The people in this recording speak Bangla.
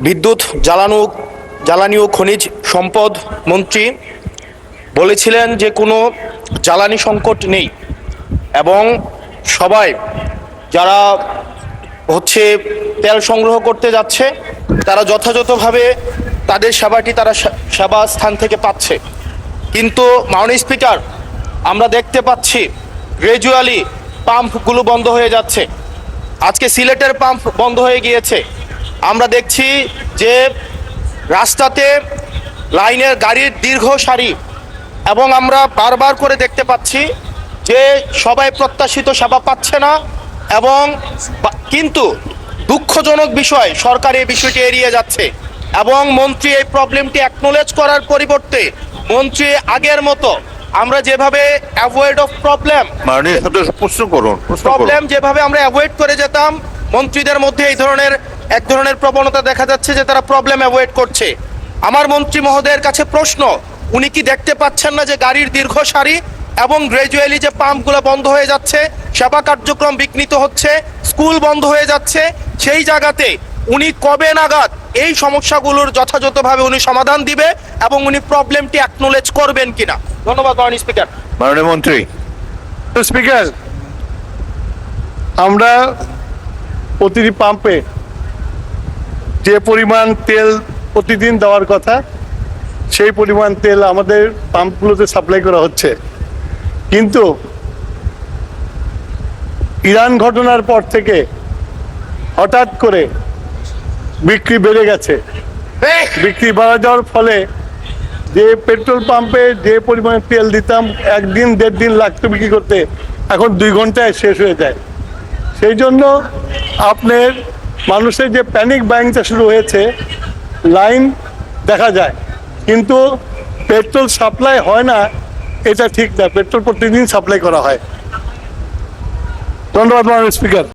বিদ্যুৎ জ্বালানি ও খনিজ সম্পদ মন্ত্রী বলেছিলেন যে কোনো জ্বালানি সংকট নেই এবং সবাই যারা তেল সংগ্রহ করতে যাচ্ছে তারা যথাযথভাবে তাদের সেবা স্থান থেকে পাচ্ছে। কিন্তু মাননীয় স্পিকার, আমরা দেখতে পাচ্ছি গ্র্যাজুয়ালি পাম্পগুলো বন্ধ হয়ে যাচ্ছে। আজকে সিলেটের পাম্প বন্ধ হয়ে গিয়েছে। আমরা দেখছি যে রাস্তাতে লাইনের গাড়ির দীর্ঘ সারি এবং আমরা বারবার করে দেখতে পাচ্ছি যে সবাই প্রত্যাশিত সেবা পাচ্ছে না। এবং কিন্তু দুঃখজনক বিষয়, সরকার এই বিষয়টি এড়িয়ে যাচ্ছে এবং মন্ত্রী এই প্রবলেমটি অ্যাকনোলেজ করার পরিবর্তে মন্ত্রী আগের মতো আমরা যেভাবে অ্যাভয়েড অফ প্রবলেম যেভাবে আমরা অ্যাভয়েড করে যেতাম, মন্ত্রীদের মধ্যে এক ধরনের প্রবণতা দেখা যাচ্ছে যে তারা প্রবলেম অ্যাভয়েড করছে। আমার মন্ত্রী মহোদয়ের কাছে প্রশ্ন, উনি কি দেখতে পাচ্ছেন না যে গাড়ির দীর্ঘ সারি এবং গ্র্যাজুয়ালি যে পাম্পগুলো বন্ধ হয়ে যাচ্ছে, সেবা কার্যক্রম বিঘ্নিত হচ্ছে, স্কুল বন্ধ হয়ে যাচ্ছে? সেই জায়গাতে উনি কবে নাগাদ এই সমস্যাগুলোর যথাযথভাবে উনি সমাধান দিবে এবং উনি প্রবলেমটি অ্যাকনোলেজ করবেন কিনা? ধন্যবাদ মাননীয় স্পিকার। মাননীয় মন্ত্রী। স্পিকার, আমরা প্রতিটি পাম্পে যে পরিমাণ তেল প্রতিদিন দেওয়ার কথা সেই পরিমাণ তেল আমাদের পাম্পগুলোতে সাপ্লাই করা হচ্ছে, কিন্তু ইরান ঘটনার পর থেকে হঠাৎ করে বিক্রি বেড়ে গেছে। বিক্রি বাড়া যাওয়ার ফলে যে পেট্রোল পাম্পে যে পরিমাণে তেল দিতাম একদিন দেড় দিন লাগতো বিক্রি করতে, এখন 2 ঘন্টায় শেষ হয়ে যায়। সেই জন্য আপনার মানুষের যে প্যানিক বাইংটা শুরু হয়েছে, লাইন দেখা যায় কিন্তু পেট্রোল সাপ্লাই হয় না, এটা ঠিক না। পেট্রোল প্রতিদিন সাপ্লাই করা হয়। ধন্যবাদ মাননীয় স্পিকার।